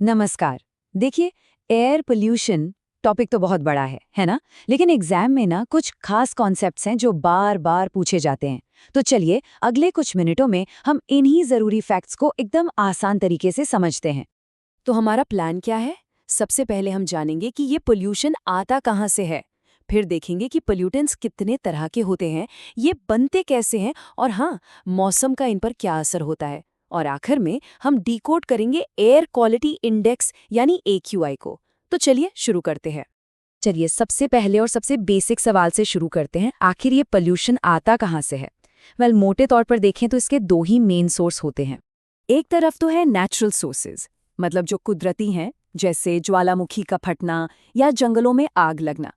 नमस्कार। देखिए, air pollution topic तो बहुत बड़ा है ना? लेकिन एग्जाम में ना कुछ खास कॉन्सेप्ट्स हैं जो बार बार पूछे जाते हैं। तो चलिए अगले कुछ मिनटों में हम इन्हीं जरूरी फैक्ट्स को एकदम आसान तरीके से समझते हैं। तो हमारा प्लान क्या है? सबसे पहले हम जानेंगे कि ये पोल्यूशन आता कहाँ से है। फिर देखेंगे कि पोल्यूटेंट्स कितने तरह के होते हैं, ये बनते कैसे हैं और हाँ, मौसम का इन पर क्या असर होता है। और आखिर में हम डिकोड करेंगे एयर क्वालिटी इंडेक्स यानी AQI को। तो चलिए शुरू करते हैं। चलिए सबसे पहले और सबसे बेसिक सवाल से शुरू करते हैं, आखिर ये पोल्यूशन आता कहाँ से है? मोटे तौर पर देखें तो इसके दो ही मेन सोर्स होते हैं। एक तरफ तो है नेचुरल सोर्सेज, मतलब जो कुदरती हैं, जैसे ज्वालामुखी का फटना या जंगलों में आग लगना।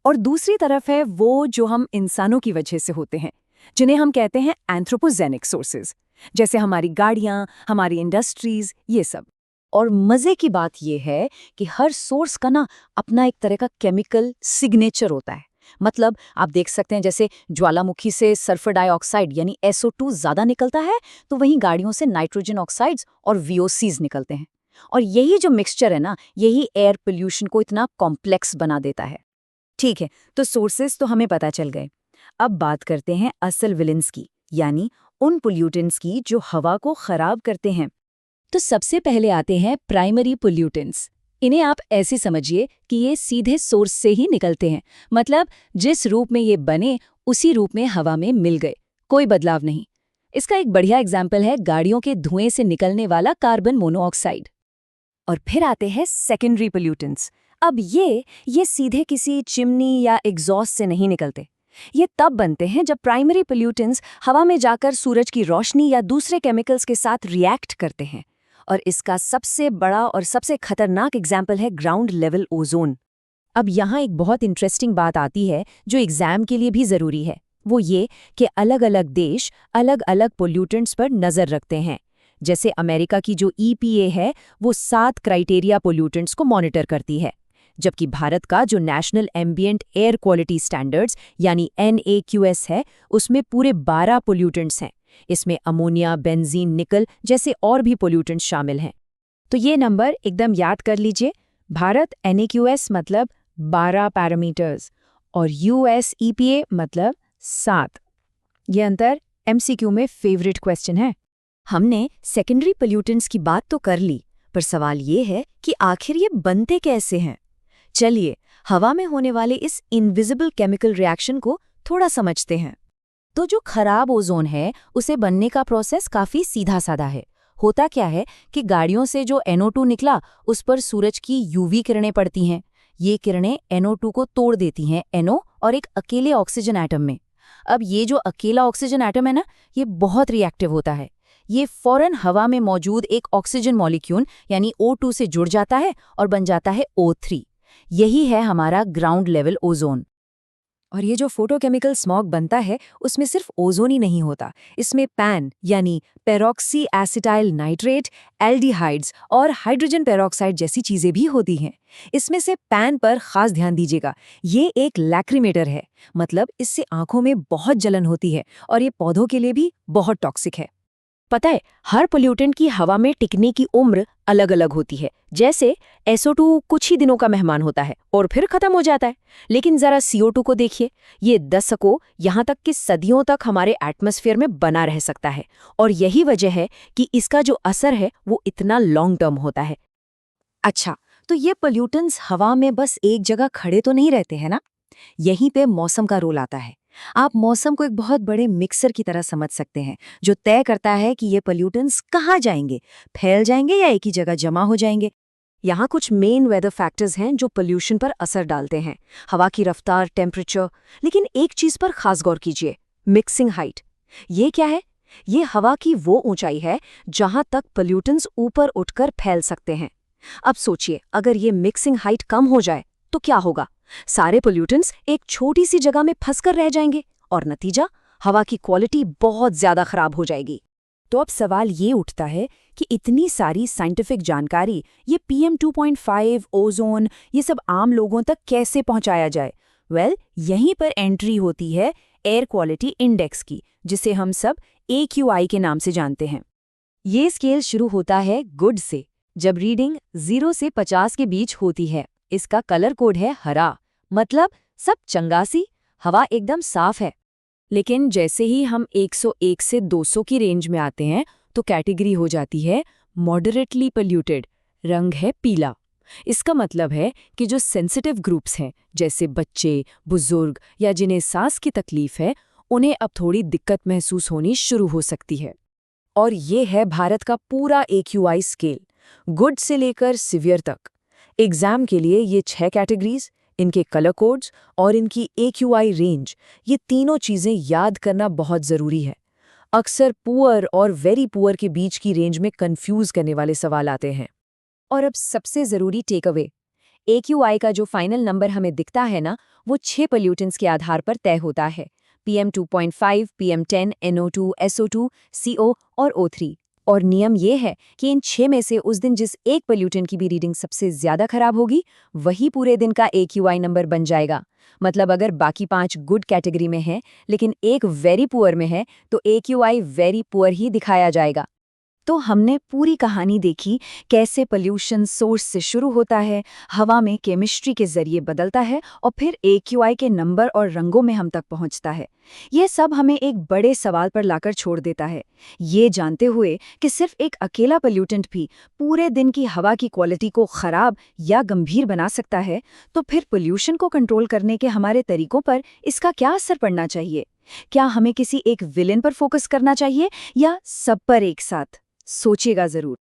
और दूसरी तरफ है वो जो हम इंसानों की वजह से होते हैं, जिन्हें हम कहते हैं एंथ्रोपोजेनिक सोर्सेज, जैसे हमारी गाड़ियां, हमारी इंडस्ट्रीज, ये सब। और मजे की बात यह है कि हर सोर्स का ना अपना एक तरह का केमिकल सिग्नेचर होता है। मतलब आप देख सकते हैं, जैसे ज्वालामुखी से सल्फर डाइऑक्साइड यानी SO2 ज्यादा निकलता है, तो वहीं गाड़ियों से नाइट्रोजन ऑक्साइड्स और VOCs निकलते हैं। और यही जो मिक्सचर है ना, यही एयर पोल्यूशन को इतना कॉम्प्लेक्स बना देता है। ठीक है, तो सोर्सेस तो हमें पता चल गए। अब बात करते हैं असल विलेंस की, यानी उन पोल्यूटेंट्स की जो हवा को खराब करते हैं। तो सबसे पहले आते हैं प्राइमरी पोल्यूटेंट्स। इन्हें आप ऐसे समझिए कि ये सीधे सोर्स से ही निकलते हैं। मतलब जिस रूप में ये बने उसी रूप में हवा में मिल गए, कोई बदलाव नहीं। इसका एक बढ़िया एग्जाम्पल है गाड़ियों के धुएं से निकलने वाला कार्बन मोनोऑक्साइड। और फिर आते हैं सेकेंडरी पोल्यूटेंट्स। अब ये सीधे किसी चिमनी या एग्जॉस्ट से नहीं निकलते। ये तब बनते हैं जब प्राइमरी पोल्यूटेंट्स हवा में जाकर सूरज की रोशनी या दूसरे केमिकल्स के साथ रिएक्ट करते हैं। और इसका सबसे बड़ा और सबसे खतरनाक एग्जाम्पल है ग्राउंड लेवल ओजोन। अब यहाँ एक बहुत इंटरेस्टिंग बात आती है जो एग्जाम के लिए भी जरूरी है। वो ये कि अलग अलग देश अलग अलग पोल्यूटेंट्स पर नजर रखते हैं। जैसे अमेरिका की जो EPA है, वो 7 क्राइटेरिया पोल्यूटेंट्स को मॉनिटर करती है, जबकि भारत का जो national ambient air quality standards यानी NAQS है, उसमें पूरे 12 पोल्यूटेंट्स हैं। इसमें अमोनिया, बेंजीन, निकल जैसे और भी पोल्यूटेंट्स शामिल हैं। तो ये नंबर एकदम याद कर लीजिए। भारत NAQS मतलब 12 पैरामीटर्स और US EPA मतलब 7। ये अंतर MCQ में फेवरेट क्वेश्चन है। हमने सेकेंडरी पोल्यूटेंट्स की बात तो कर ली, पर सवाल ये है कि आखिर ये बनते कैसे हैं। चलिए हवा में होने वाले इस इनविजिबल केमिकल रिएक्शन को थोड़ा समझते हैं। तो जो खराब ओजोन है, उसे बनने का प्रोसेस काफी सीधा साधा है। होता क्या है कि गाड़ियों से जो NO2 निकला, उस पर सूरज की UV किरणें पड़ती हैं। ये किरणें NO2 को तोड़ देती हैं NO और एक अकेले ऑक्सीजन एटम में। अब ये जो अकेला ऑक्सीजन एटम है ना, ये बहुत रिएक्टिव होता है। ये फौरन हवा में मौजूद एक ऑक्सीजन मॉलिक्यूल यानी O2 से जुड़ जाता है और बन जाता है O3। यही है हमारा ग्राउंड लेवल ओजोन। और ये जो फोटोकेमिकल स्मॉग बनता है, उसमें सिर्फ ओजोन ही नहीं होता, इसमें पैन यानी पेरोक्सी एसिटाइल नाइट्रेट, एल्डिहाइड्स और हाइड्रोजन पेरोक्साइड जैसी चीजें भी होती हैं। इसमें से पैन पर खास ध्यान दीजिएगा, ये एक लैक्रिमेटर है, मतलब इससे आंखों में बहुत जलन होती है और ये पौधों के लिए भी बहुत टॉक्सिक है। पता है, हर पोल्यूटेंट की हवा में टिकने की उम्र अलग अलग होती है। जैसे SO2 कुछ ही दिनों का मेहमान होता है और फिर खत्म हो जाता है। लेकिन जरा CO2 को देखिए, ये दशकों यहाँ तक कि सदियों तक हमारे एटमॉस्फेयर में बना रह सकता है। और यही वजह है कि इसका जो असर है वो इतना लॉन्ग टर्म होता है। अच्छा, तो ये पोल्यूटेंट्स हवा में बस एक जगह खड़े तो नहीं रहते हैं ना? यहीं पे मौसम का रोल आता है। आप मौसम को एक बहुत बड़े मिक्सर की तरह समझ सकते हैं, जो तय करता है कि ये पोल्यूटेंट्स कहाँ जाएंगे, फैल जाएंगे या एक ही जगह जमा हो जाएंगे। यहाँ कुछ मेन वेदर फैक्टर्स हैं जो पोल्यूशन पर असर डालते हैं। हवा की रफ्तार, टेम्परेचर। लेकिन एक चीज पर खास गौर कीजिए, मिक्सिंग हाइट। ये क्या है? ये हवा की वो ऊंचाई है जहां तक पोल्यूटेंट्स ऊपर उठकर फैल सकते हैं। अब सोचिए, अगर ये मिक्सिंग हाइट कम हो जाए तो क्या होगा? सारे पोल्यूटेंट्स एक छोटी सी जगह में फंसकर रह जाएंगे और नतीजा, हवा की क्वालिटी बहुत ज्यादा खराब हो जाएगी। तो अब सवाल ये उठता है कि इतनी सारी साइंटिफिक जानकारी, ये PM 2.5, ओजोन, ये सब आम लोगों तक कैसे पहुंचाया जाए? यहीं पर एंट्री होती है एयर क्वालिटी इंडेक्स की, जिसे हम सब AQI के नाम से जानते हैं। ये स्केल शुरू होता है गुड से, जब रीडिंग 0 से 50 के बीच होती है। इसका कलर कोड है हरा, मतलब सब चंगासी, हवा एकदम साफ है। लेकिन जैसे ही हम 101 से 200 की रेंज में आते हैं तो कैटेगरी हो जाती है मॉडरेटली पोल्यूटेड, रंग है पीला। इसका मतलब है कि जो सेंसिटिव ग्रुप्स हैं, जैसे बच्चे, बुजुर्ग या जिन्हें सांस की तकलीफ है, उन्हें अब थोड़ी दिक्कत महसूस होनी शुरू हो सकती है। और ये है भारत का पूरा AQI स्केल, गुड से लेकर सिवियर तक। एग्जाम के लिए ये 6 कैटेगरीज, इनके कलर कोड्स और इनकी AQI रेंज, ये तीनों चीज़ें याद करना बहुत ज़रूरी है। अक्सर पुअर और वेरी पुअर के बीच की रेंज में कंफ्यूज करने वाले सवाल आते हैं। और अब सबसे ज़रूरी टेक अवे, AQI का जो फाइनल नंबर हमें दिखता है ना, वो 6 पोल्यूटेंट्स के आधार पर तय होता है। PM2.5, PM10, NO2, SO2, CO और O3। और नियम ये है कि इन 6 में से उस दिन जिस एक पोल्यूटेंट की भी रीडिंग सबसे ज़्यादा खराब होगी, वही पूरे दिन का AQI नंबर बन जाएगा। मतलब अगर बाकी 5 गुड कैटेगरी में हैं, लेकिन एक वेरी पुअर में है, तो AQI वेरी पुअर ही दिखाया जाएगा। तो हमने पूरी कहानी देखी, कैसे पोल्यूशन सोर्स से शुरू होता है, हवा में केमिस्ट्री के जरिए बदलता है और फिर AQI के नंबर और रंगों में हम तक पहुंचता है। ये सब हमें एक बड़े सवाल पर लाकर छोड़ देता है, ये जानते हुए कि सिर्फ एक अकेला पोल्यूटेंट भी पूरे दिन की हवा की क्वालिटी को खराब या गंभीर बना सकता है, तो फिर पोल्यूशन को कंट्रोल करने के हमारे तरीकों पर इसका क्या असर पड़ना चाहिए? क्या हमें किसी एक विलेन पर फोकस करना चाहिए या सब पर एक साथ? सोचिएगा जरूर।